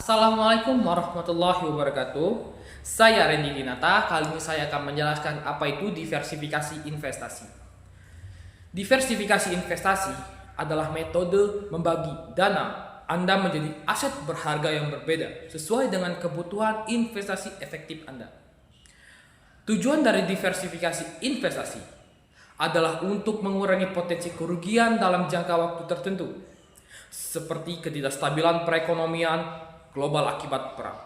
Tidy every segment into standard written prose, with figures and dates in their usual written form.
Assalamualaikum warahmatullahi wabarakatuh. Saya Randy Dinata. Kali ini saya akan menjelaskan apa itu diversifikasi investasi. Diversifikasi investasi adalah metode membagi dana Anda menjadi aset berharga yang berbeda sesuai dengan kebutuhan investasi efektif Anda. Tujuan dari diversifikasi investasi adalah untuk mengurangi potensi kerugian dalam jangka waktu tertentu, seperti ketidakstabilan perekonomian global akibat perang,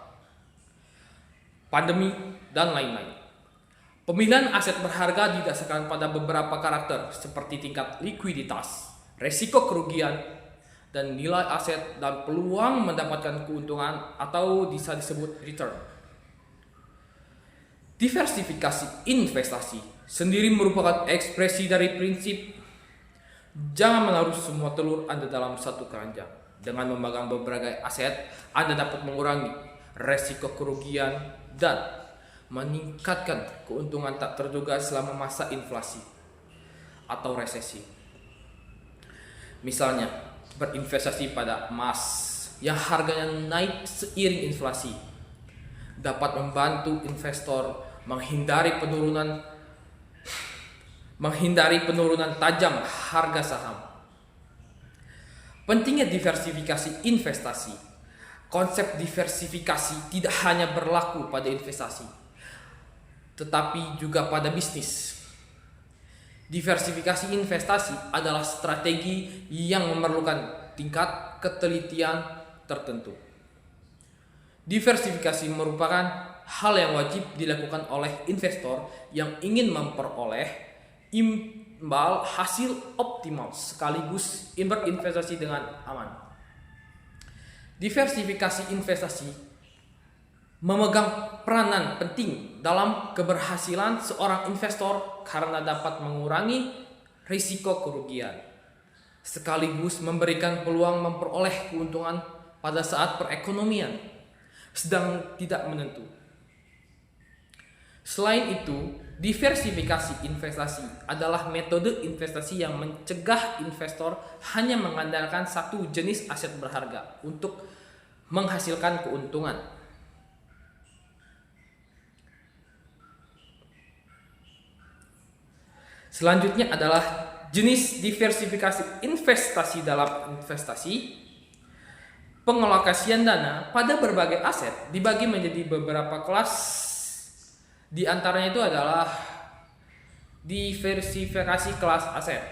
pandemi, dan lain-lain. Pemilihan aset berharga didasarkan pada beberapa karakter seperti tingkat likuiditas, resiko kerugian, dan nilai aset dan peluang mendapatkan keuntungan atau bisa disebut return. Diversifikasi investasi sendiri merupakan ekspresi dari prinsip jangan menaruh semua telur Anda dalam satu keranjang. Dengan memegang beberapa aset, Anda dapat mengurangi resiko kerugian dan meningkatkan keuntungan tak terduga selama masa inflasi atau resesi. Misalnya, berinvestasi pada emas yang harganya naik seiring inflasi dapat membantu investor menghindari penurunan tajam harga saham. Pentingnya diversifikasi investasi. Konsep diversifikasi tidak hanya berlaku pada investasi, tetapi juga pada bisnis. Diversifikasi investasi adalah strategi yang memerlukan tingkat ketelitian tertentu. Diversifikasi merupakan hal yang wajib dilakukan oleh investor yang ingin memperoleh imbal hasil optimal sekaligus berinvestasi dengan aman. Diversifikasi investasi memegang peranan penting dalam keberhasilan seorang investor karena dapat mengurangi risiko kerugian sekaligus memberikan peluang memperoleh keuntungan pada saat perekonomian sedang tidak menentu. Selain itu, diversifikasi investasi adalah metode investasi yang mencegah investor hanya mengandalkan satu jenis aset berharga untuk menghasilkan keuntungan. Selanjutnya adalah jenis diversifikasi investasi dalam investasi. Pengalokasian dana pada berbagai aset dibagi menjadi beberapa kelas. Di antaranya itu adalah diversifikasi kelas aset,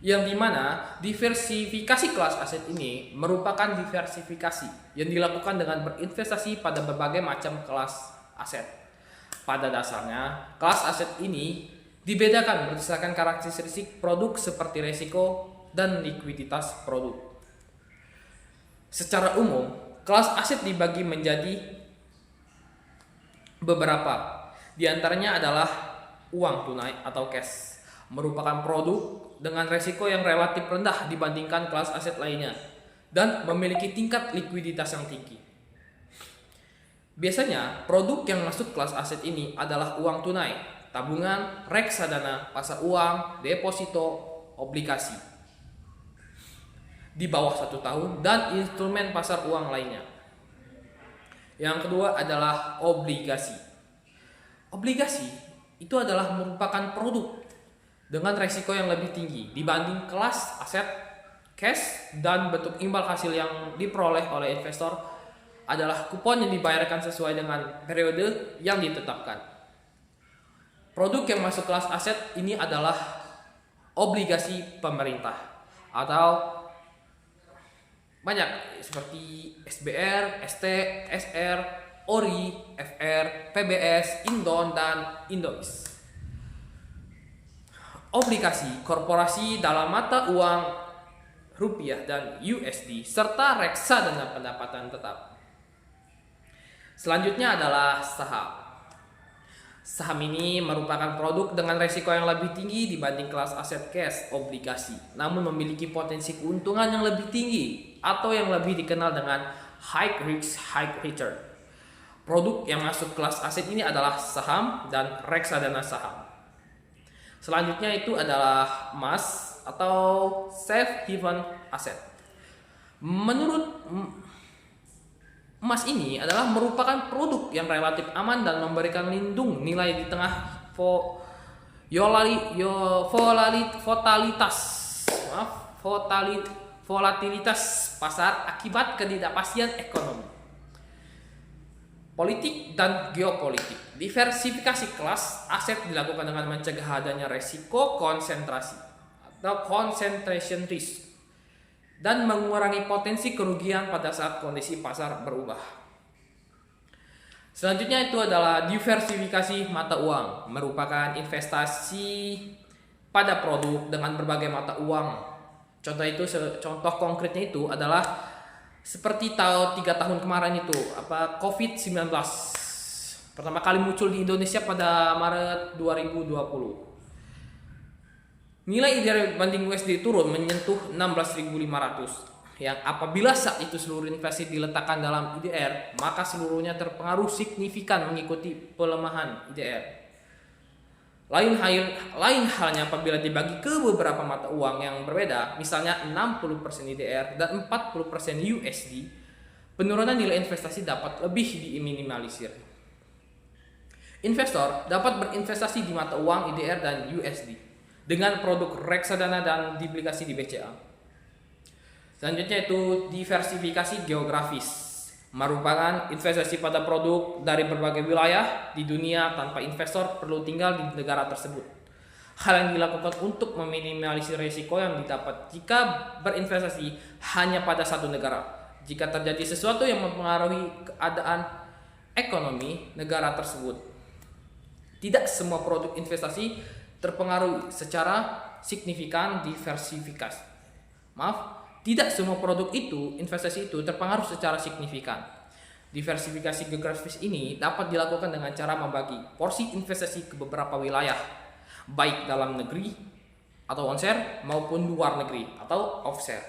yang dimana diversifikasi kelas aset ini merupakan diversifikasi yang dilakukan dengan berinvestasi pada berbagai macam kelas aset. Pada dasarnya, kelas aset ini dibedakan berdasarkan karakteristik produk seperti risiko dan likuiditas produk. Secara umum, kelas aset dibagi menjadi beberapa. Di antaranya adalah uang tunai atau cash, merupakan produk dengan risiko yang relatif rendah dibandingkan kelas aset lainnya dan memiliki tingkat likuiditas yang tinggi. Biasanya, produk yang masuk kelas aset ini adalah uang tunai, tabungan, reksadana, pasar uang, deposito, obligasi di bawah 1 tahun, dan instrumen pasar uang lainnya. Yang kedua adalah obligasi. Obligasi itu adalah merupakan produk dengan risiko yang lebih tinggi dibanding kelas aset cash, dan bentuk imbal hasil yang diperoleh oleh investor adalah kupon yang dibayarkan sesuai dengan periode yang ditetapkan. Produk yang masuk kelas aset ini adalah obligasi pemerintah atau banyak seperti SBR, ST, SR, ORI, FR, PBS, Indon, dan Indois. Obligasi korporasi dalam mata uang rupiah dan USD serta reksadana pendapatan tetap. Selanjutnya adalah saham. Saham ini merupakan produk dengan risiko yang lebih tinggi dibanding kelas aset cash obligasi, namun memiliki potensi keuntungan yang lebih tinggi atau yang lebih dikenal dengan high risk high return. Produk yang masuk kelas aset ini adalah saham dan reksadana saham. Selanjutnya itu adalah emas atau safe haven asset. Menurut Emas ini adalah merupakan produk yang relatif aman dan memberikan lindung nilai di tengah volatilitas pasar akibat ketidakpastian ekonomi, politik dan geopolitik. Diversifikasi kelas aset dilakukan dengan mencegah adanya resiko konsentrasi atau concentration risk dan mengurangi potensi kerugian pada saat kondisi pasar berubah. Selanjutnya itu adalah diversifikasi mata uang, merupakan investasi pada produk dengan berbagai mata uang. Contoh konkretnya itu adalah seperti 3 tahun kemarin itu, COVID-19 pertama kali muncul di Indonesia pada Maret 2020. Nilai IDR banding USD turun menyentuh 16.500, yang apabila saat itu seluruh investasi diletakkan dalam IDR, maka seluruhnya terpengaruh signifikan mengikuti pelemahan IDR. Lain halnya apabila dibagi ke beberapa mata uang yang berbeda, misalnya 60% IDR dan 40% USD, penurunan nilai investasi dapat lebih diminimalisir. Investor dapat berinvestasi di mata uang IDR dan USD dengan produk reksadana dan obligasi di BCA. Selanjutnya itu diversifikasi geografis, merupakan investasi pada produk dari berbagai wilayah di dunia tanpa investor perlu tinggal di negara tersebut. Hal yang dilakukan untuk meminimalisir risiko yang didapat jika berinvestasi hanya pada satu negara. Jika terjadi sesuatu yang mempengaruhi keadaan ekonomi negara tersebut, tidak semua produk investasi terpengaruh secara signifikan tidak semua produk investasi itu terpengaruh secara signifikan. Diversifikasi geografis ini dapat dilakukan dengan cara membagi porsi investasi ke beberapa wilayah, baik dalam negeri atau onshore maupun luar negeri atau offshore.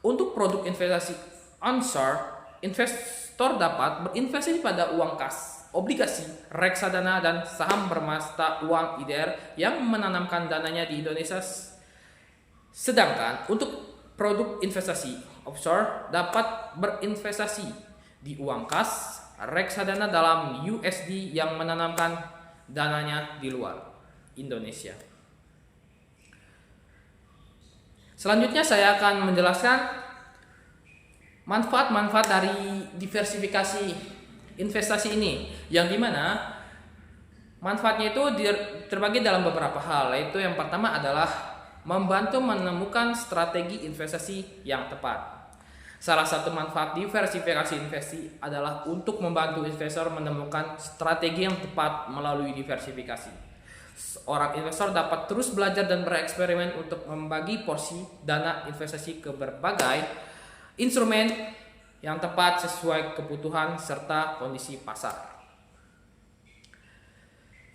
Untuk produk investasi onshore, investor dapat berinvestasi pada uang kas, obligasi, reksadana, dan saham bermata uang IDR yang menanamkan dananya di Indonesia. Sedangkan untuk produk investasi offshore dapat berinvestasi di uang kas, reksadana dalam USD yang menanamkan dananya di luar Indonesia. Selanjutnya saya akan menjelaskan manfaat-manfaat dari diversifikasi investasi ini, yang dimana manfaatnya itu terbagi dalam beberapa hal, yaitu yang pertama adalah membantu menemukan strategi investasi yang tepat. Salah satu manfaat diversifikasi investasi adalah untuk membantu investor menemukan strategi yang tepat melalui diversifikasi. Seorang investor dapat terus belajar dan bereksperimen untuk membagi porsi dana investasi ke berbagai instrumen yang tepat sesuai kebutuhan serta kondisi pasar.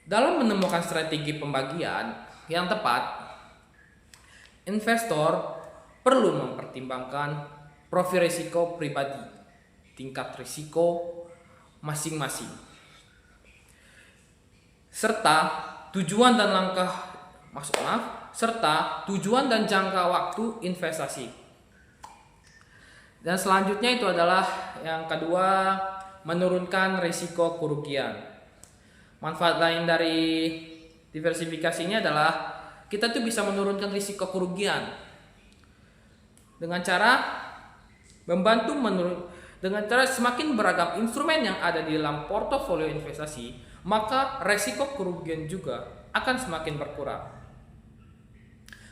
Dalam menemukan strategi pembagian yang tepat, investor perlu mempertimbangkan profil risiko pribadi, tingkat risiko masing-masing, serta tujuan dan jangka waktu investasi. Dan selanjutnya itu adalah yang kedua, menurunkan risiko kerugian. Manfaat lain dari diversifikasi ini adalah kita tuh bisa menurunkan risiko kerugian dengan cara dengan cara semakin beragam instrumen yang ada di dalam portofolio investasi, maka risiko kerugian juga akan semakin berkurang.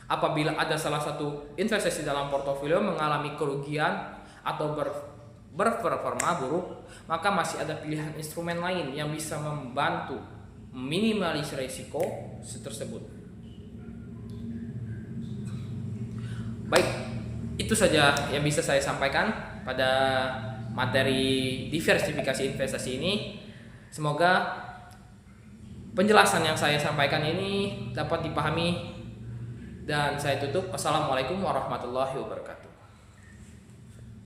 Apabila ada salah satu investasi dalam portofolio mengalami kerugian atau berperforma buruk, maka masih ada pilihan instrumen lain yang bisa membantu meminimalisir risiko tersebut. Baik, itu saja yang bisa saya sampaikan pada materi diversifikasi investasi ini. Semoga penjelasan yang saya sampaikan ini dapat dipahami, dan saya tutup. Wassalamualaikum warahmatullahi wabarakatuh.